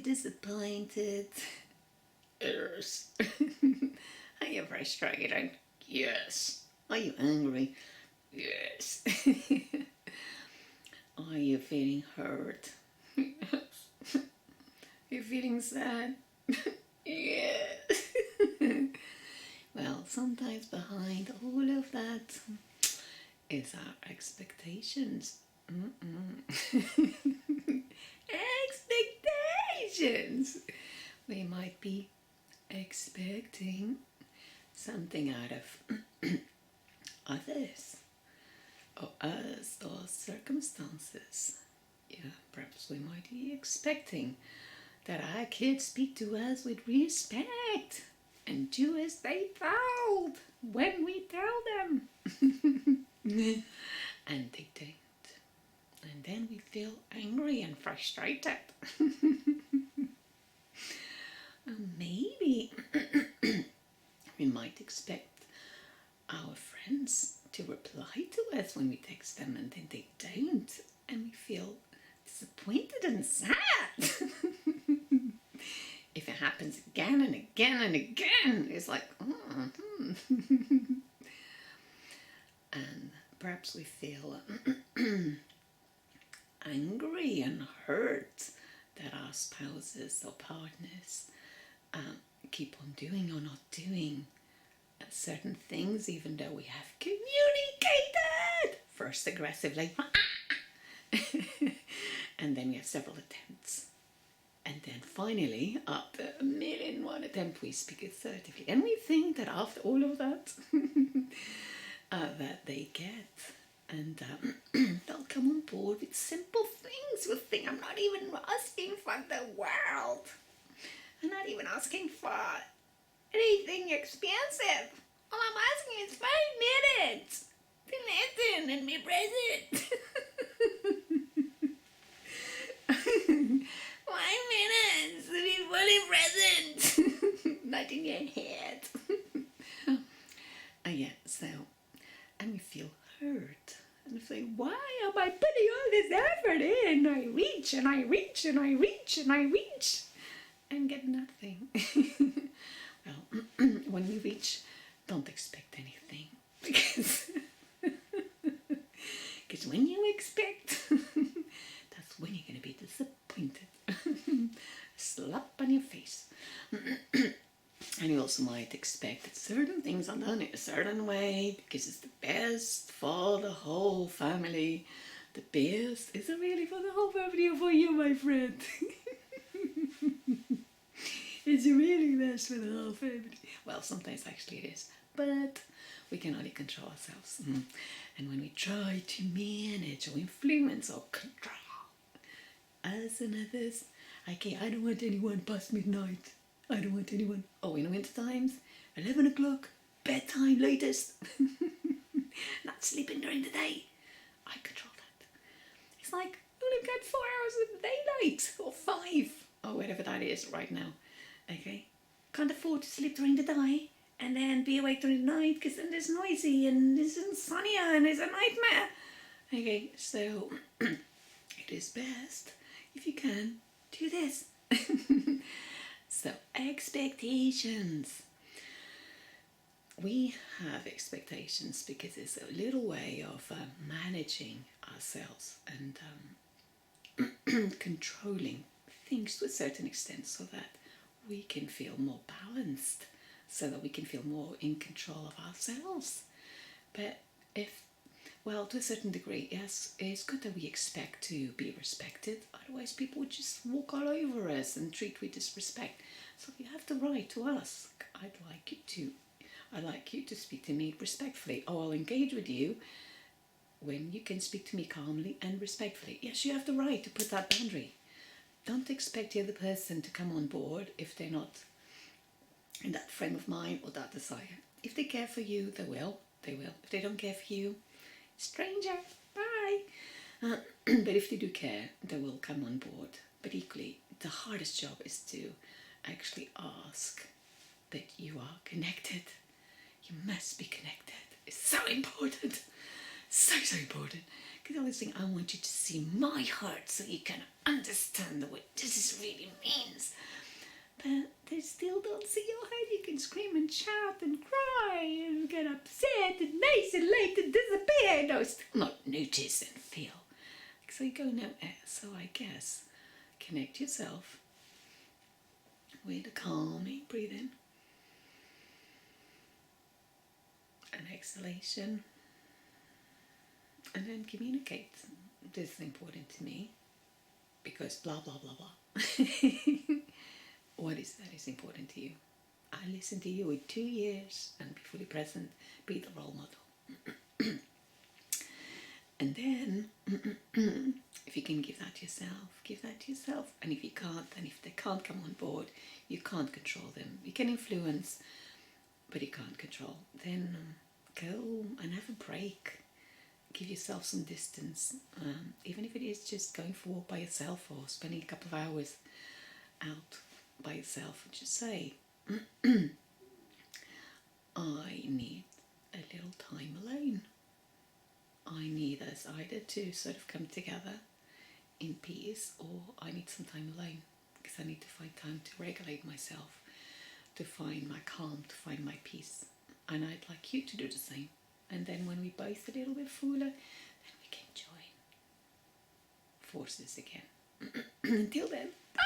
disappointed? Yes. Are you frustrated? Yes. Are you angry? Yes. Are you feeling hurt? Yes. You're feeling sad? Yes. Well, sometimes behind all of that is our expectations. Expectations! We might be expecting something out of others or us or circumstances. Yeah, perhaps we might be expecting that our kids speak to us with respect and do as they told when we tell them. And they don't. And then we feel angry and frustrated. Maybe we might expect our friends to reply to us when we text them and then they don't. And we feel disappointed and sad. If it happens again and again and again, it's like, And perhaps we feel angry and hurt that our spouses or partners keep on doing or not doing certain things, even though we have communicated first aggressively and then we have several attempts, and then finally after a million and one attempt we speak assertively, and we think that after all of that that they get, and they'll come on board with simple things. You'll think, I'm not even asking for the world, I'm not even asking for anything expensive. All I'm asking is 5 minutes to listen and be present. 5 minutes to be fully present. Not in your head. Yeah, so, and we feel hurt. And we say, why am I putting all this effort in? I reach and I reach and I reach and I reach and get nothing. Well, when we reach, don't expect anything, because when you expect, that's when you're going to be disappointed. Slap on your face. And you also might expect that certain things are done in a certain way because it's the best for the whole family. The best is it really for the whole family or for you, my friend? Is it really best for the whole family? Well, sometimes actually it is, but we can only control ourselves. And when we try to manage or influence or control us and others, okay, I don't want anyone past midnight. I don't want anyone. Oh, in winter times, 11 o'clock, bedtime latest. Not sleeping during the day. I control that. It's like, you only got 4 hours of daylight, or 5, or whatever that is right now. Okay? Can't afford to sleep during the day and then be awake during the night because then it's noisy and it's sunnier and it's a nightmare. Okay, so it is best if you can do this. So, expectations. We have expectations because it's a little way of managing ourselves and controlling things to a certain extent so that we can feel more balanced, so that we can feel more in control of ourselves. But well, to a certain degree, yes, it's good that we expect to be respected. Otherwise, people would just walk all over us and treat with disrespect. So you have the right to ask, I'd like you to speak to me respectfully, or I'll engage with you when you can speak to me calmly and respectfully. Yes, you have the right to put that boundary. Don't expect the other person to come on board if they're not in that frame of mind or that desire. If they care for you, they will. If they don't care for you, stranger, bye. But if they do care, they will come on board. But equally, the hardest job is to actually ask that you are connected. You must be connected. It's so important. So important. Because I always think, I want you to see my heart so you can understand what this really means. But they still don't see your heart. You can scream and shout and cry and get upset and isolate and disappear. No, still not notice and feel. So you go nowhere. So I guess connect yourself with a calming breathe in, an exhalation, and then communicate. This is important to me because blah blah blah blah. What is that is important to you? I listened to you with 2 years and be fully present, be the role model. And then if you can give that to yourself, give that to yourself. And if you can't, and if they can't come on board, you can't control them. You can influence, but you can't control. Then go and have a break. Give yourself some distance, even if it is just going for a walk by yourself or spending a couple of hours out by yourself, and just say, I need a little time alone. I need us either to sort of come together in peace, or I need some time alone because I need to find time to regulate myself, to find my calm, to find my peace. And I'd like you to do the same. And then when we're both a little bit fuller, then we can join forces again. Until then, bye.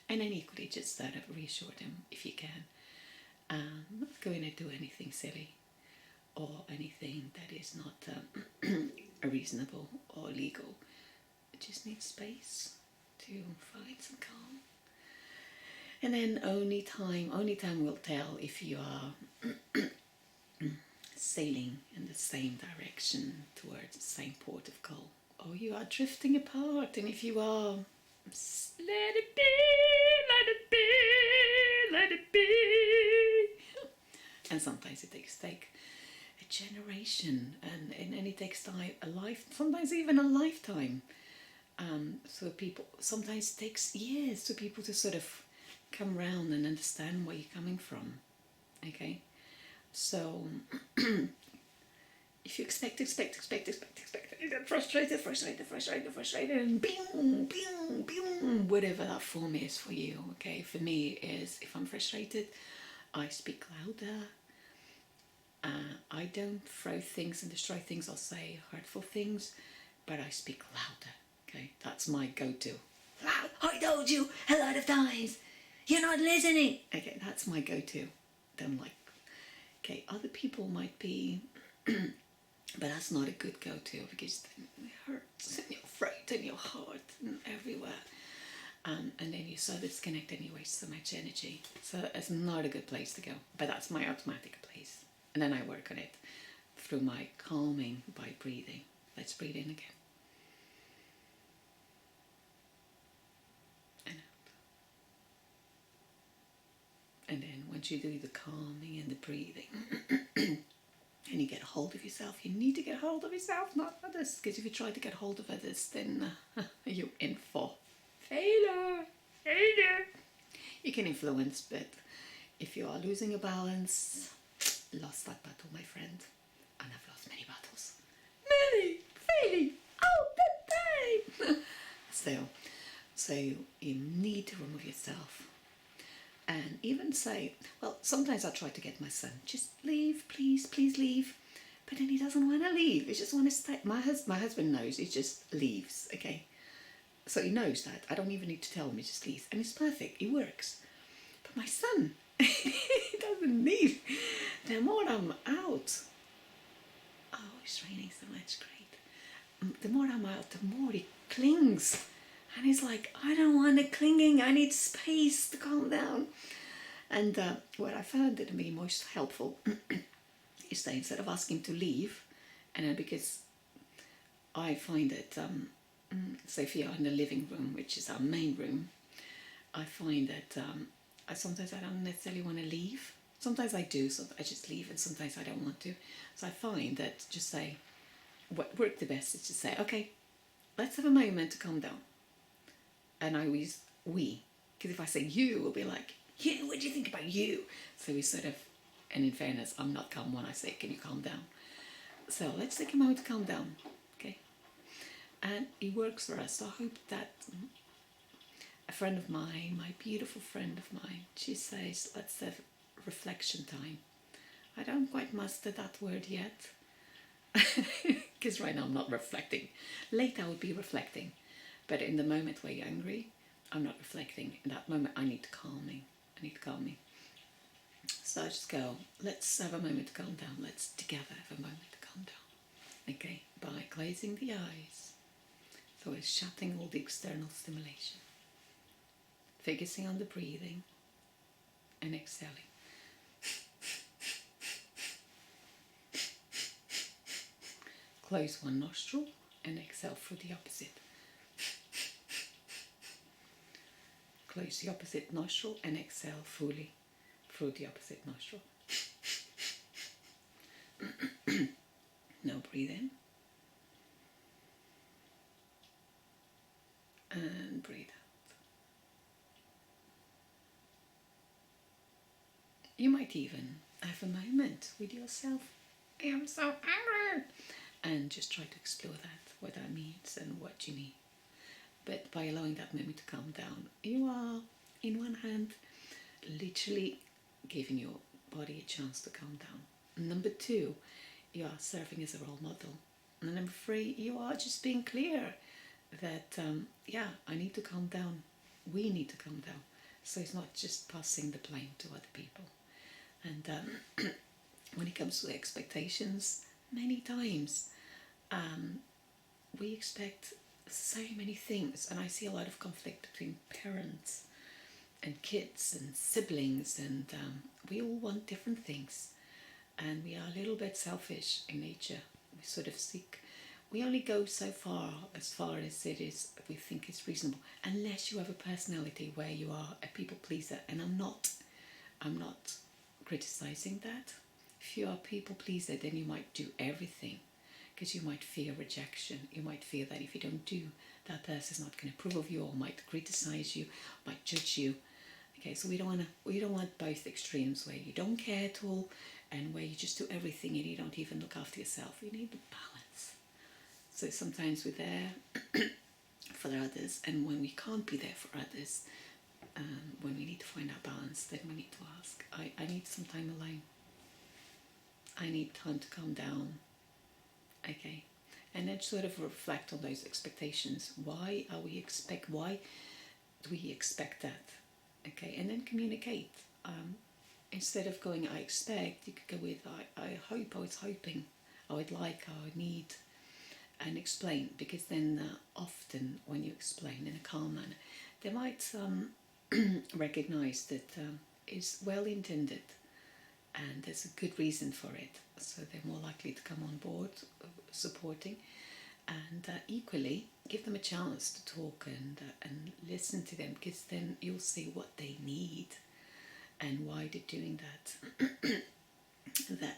And then equally just sort of reassure them if you can. Not going to do anything silly or anything that is not reasonable or legal. It just needs space to find some calm. And then only time will tell if you are sailing in the same direction towards the same port of call, or you are drifting apart. And if you are, let it be, let it be, let it be. And sometimes it takes a generation, and it takes time, sometimes even a lifetime. So people, sometimes it takes years for people to sort of come round and understand where you're coming from. Okay, so if you expect, you get frustrated, and bing, whatever that form is for you. Okay, for me is, if I'm frustrated, I speak louder. I don't throw things and destroy things or say hurtful things, but I speak louder. Okay, that's my go-to. Loud. I told you a lot of times. You're not listening. Okay, that's my go-to. Don't like. Okay, other people might be, but that's not a good go-to, because then it hurts in your throat, in your heart, and everywhere. And then you so disconnect and you waste so much energy. So it's not a good place to go. But that's my automatic place. And then I work on it through my calming by breathing. Let's breathe in again. And out. And then once you do the calming and the breathing, and you get a hold of yourself, you need to get a hold of yourself, not others. Because if you try to get hold of others, then you're in for failure. You can influence, but if you are losing your balance, lost that battle, my friend. And I've lost many battles. Many, failing all the time. So you need to remove yourself. And even say, well, sometimes I try to get my son, just leave, please leave. But then he doesn't want to leave. He just wants to stay. My husband knows, he just leaves, okay? So he knows that. I don't even need to tell him, he just leaves. And it's perfect, it works. But my son, he doesn't leave. The more I'm out, oh, it's raining so much, great. The more I'm out, the more he clings. And he's like, I don't want the clinging, I need space to calm down. And what I found to be most helpful is that instead of asking him to leave, and then because I find that, so if you're in the living room, which is our main room, I find that sometimes I don't necessarily want to leave. Sometimes I do, so I just leave, and sometimes I don't want to. So I find that just say, what worked the best is to say, okay, let's have a moment to calm down. And I always, we, because if I say you, we'll be like, you, what do you think about you? So we sort of, and in fairness, I'm not calm when I say, can you calm down? So let's take a moment to calm down, okay? And it works for us. So I hope that a friend of mine, my beautiful friend of mine, she says, let's have reflection time. I don't quite master that word yet, because right now I'm not reflecting. Later I will be reflecting, but in the moment where you're angry, I'm not reflecting. In that moment, I need calming. I need calming. So I just go, let's have a moment to calm down. Let's together have a moment to calm down. Okay, by closing the eyes. So it's shutting all the external stimulation. Focusing on the breathing and exhaling. Close one nostril and exhale through the opposite. Close the opposite nostril and exhale fully through the opposite nostril. Now breathe in and breathe out. You might even have a moment with yourself. I am so angry. And just try to explore that, what that means and what you need. But by allowing that moment to calm down, you are, in one hand, literally giving your body a chance to calm down. Number two, you are serving as a role model. And number three, you are just being clear that, I need to calm down. We need to calm down. So it's not just passing the blame to other people. And when it comes to expectations, many times we expect so many things. And I see a lot of conflict between parents and kids and siblings, and we all want different things, and we are a little bit selfish in nature. We sort of seek, we only go so far as it is we think is reasonable, unless you have a personality where you are a people pleaser. And I'm not criticizing that. If you are a people pleaser, then you might do everything, because you might fear rejection. You might fear that if you don't do, that person's not going to approve of you, or might criticize you, might judge you. Okay, so we don't want both extremes, where you don't care at all and where you just do everything and you don't even look after yourself. You need the balance. So sometimes we're there for others, and when we can't be there for others, when we need to find our balance, then we need to ask, I need some time alone. I need time to calm down. Okay, and then sort of reflect on those expectations. Why do we expect that? Okay, and then communicate. Instead of going, I expect, you could go with, I hope, I was hoping, I would like, I would need, and explain. Because then often when you explain in a calm manner, they might recognize that it's well intended and there's a good reason for it. So they're more likely to come on board, supporting. And equally, give them a chance to talk and listen to them, because then you'll see what they need and why they're doing that.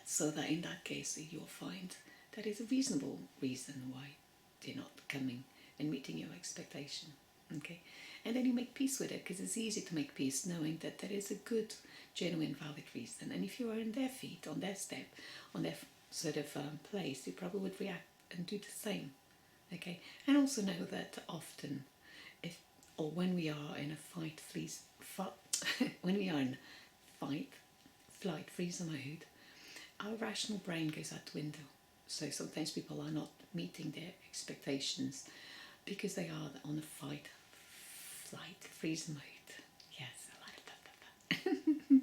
So that in that case, you'll find that is a reasonable reason why they're not coming and meeting your expectation. Okay, and then you make peace with it, because it's easy to make peace knowing that there is a good, genuine, valid reason. And if you are in their feet, on their step, on their sort of place, you probably would react and do the same. Okay, and also know that often, when we are in a when we are in fight, flight, freeze mode, our rational brain goes out the window. So sometimes people are not meeting their expectations because they are on a fight, flight, freeze mode. Yes, I like that.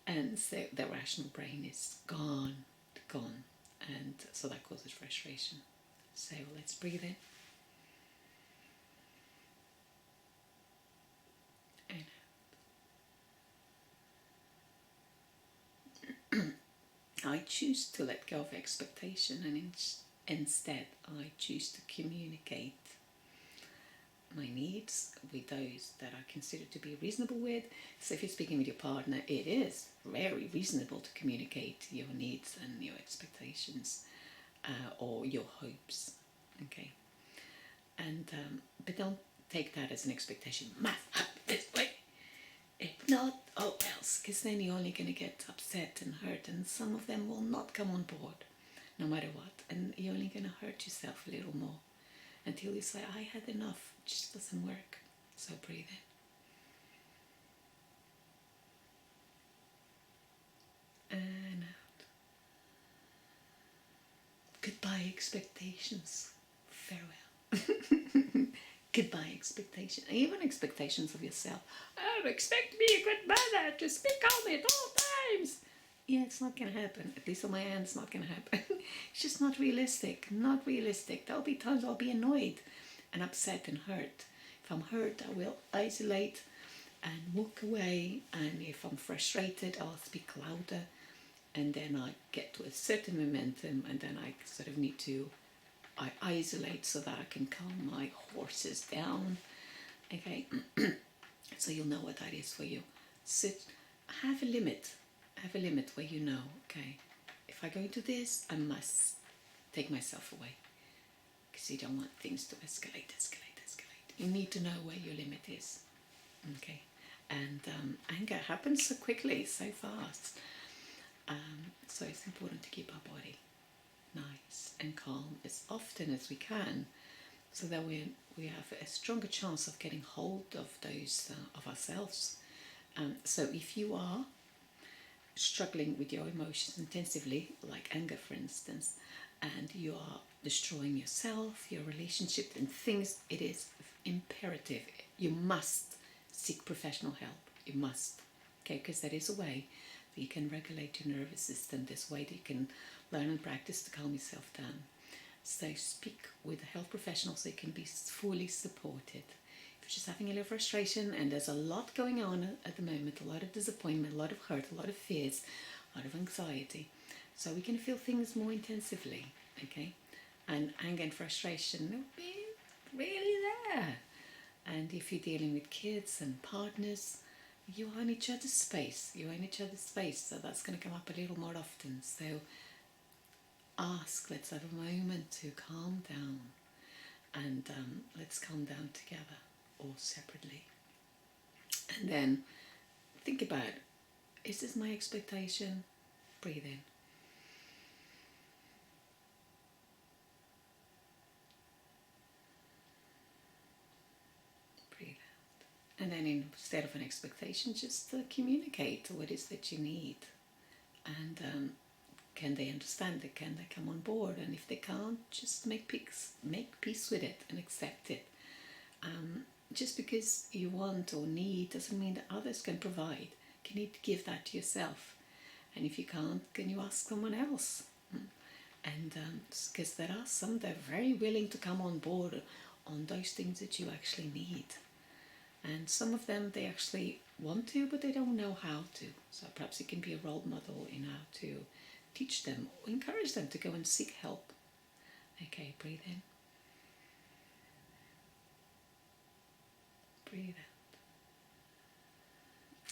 And so the rational brain is gone, and so that causes frustration. So let's breathe in. And I choose to let go of expectation, and instead I choose to communicate my needs with those that I consider to be reasonable with. So if you're speaking with your partner, it is very reasonable to communicate your needs and your expectations, or your hopes. Okay, and but don't take that as an expectation. Must happen this way. If not, else, because then you're only going to get upset and hurt, and some of them will not come on board. no matter what. And you're only going to hurt yourself a little more until you say, I had enough. It just doesn't work. So breathe in and out. Goodbye expectations. Farewell. Goodbye expectations. Even expectations of yourself. Oh, expect me a good mother to speak on me at all times. Yeah, it's not going to happen. At least on my end, it's not going to happen. It's just not realistic. Not realistic. There'll be times I'll be annoyed and upset and hurt. If I'm hurt, I will isolate and walk away. And if I'm frustrated, I'll speak louder. And then I get to a certain momentum, and then I sort of need to isolate so that I can calm my horses down. Okay, so you'll know what that is for you. Sit, have a limit. Have a limit where you know, okay, if I go into this, I must take myself away. Because you don't want things to escalate. You need to know where your limit is. Okay, and anger happens so quickly, so fast. So it's important to keep our body nice and calm as often as we can, so that we have a stronger chance of getting hold of those of ourselves. So if you are struggling with your emotions intensively, like anger for instance, and you are destroying yourself, your relationship and things, it is imperative, you must seek professional help. You must, okay, because that is a way that you can regulate your nervous system. This way that you can learn and practice to calm yourself down. So speak with a health professional so you can be fully supported. If you're just having a little frustration and there's a lot going on at the moment, a lot of disappointment, a lot of hurt, a lot of fears, a lot of anxiety, so we can feel things more intensively, okay? And anger and frustration will be really there. And if you're dealing with kids and partners, you are in each other's space. You're in each other's space, so that's going to come up a little more often. So ask, let's have a moment to calm down, and let's calm down together or separately. And then think about, is this my expectation? Breathe in. Breathe out. And then instead of an expectation, just communicate what it is that you need. And can they understand it? Can they come on board? And if they can't, just make peace with it and accept it. Just because you want or need doesn't mean that others can provide. You need to give that to yourself. And if you can't, can you ask someone else? And because there are some that are very willing to come on board on those things that you actually need. And some of them, they actually want to, but they don't know how to. So perhaps you can be a role model in how to teach them, or encourage them to go and seek help. Okay, breathe in. Breathe out.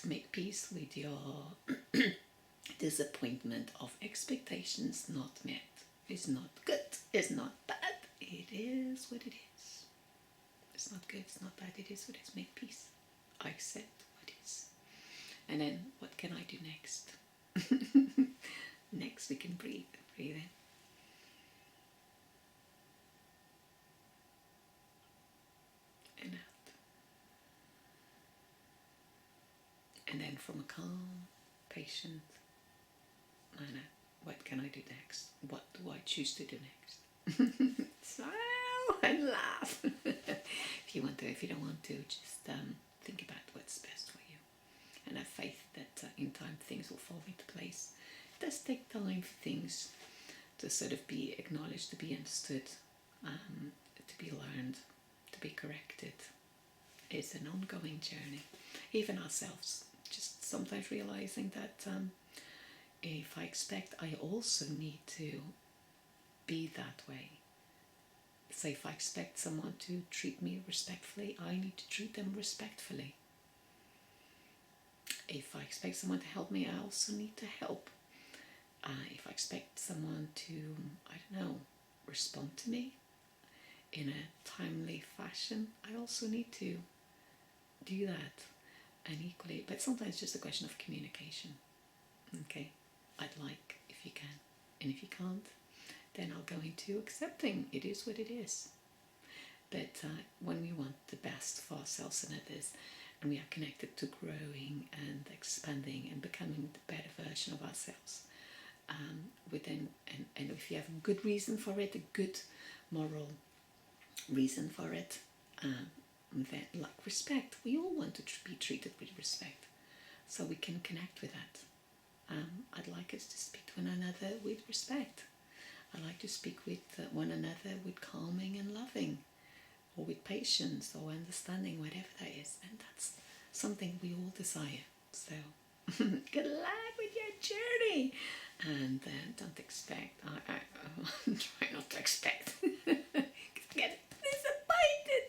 Make peace with your disappointment of expectations not met. It's not good, it's not bad, it is what it is. It's not good, it's not bad, it is what it is. Make peace. I accept what is. And then what can I do next? Next we can breathe. Breathe in. And out. And then from a calm, patient manner, what can I do next? What do I choose to do next? Smile and laugh. If you want to, if you don't want to, just think about what's best for you. And have faith that in time things will fall into place. It does take time for things to sort of be acknowledged, to be understood, to be learned, to be corrected. It's an ongoing journey. Even ourselves, just sometimes realizing that if I expect, I also need to be that way. So if I expect someone to treat me respectfully, I need to treat them respectfully. If I expect someone to help me, I also need to help. If I expect someone to, I don't know, respond to me in a timely fashion, I also need to do that. And equally, but sometimes it's just a question of communication. Okay, I'd like if you can, and if you can't, then I'll go into accepting it is what it is. But when we want the best for ourselves and others, and we are connected to growing and expanding and becoming the better version of ourselves, within, and if you have a good reason for it, a good moral reason for it, then like respect, we all want to be treated with respect, so we can connect with that. I'd like us to speak to one another with respect. I like to speak with one another with calming and loving, or with patience or understanding, whatever that is. And that's something we all desire. So good luck with your journey. And don't expect, I try not to expect, because I get disappointed.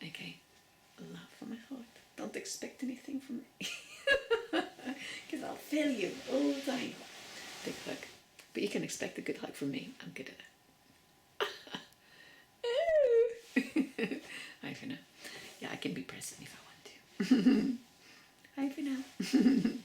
Okay, love from my heart. Don't expect anything from me, because I'll fail you all the time. Big hug. But you can expect a good hug from me. I'm good at it. Hi for now. Yeah, I can be present if I want to. Hi for now.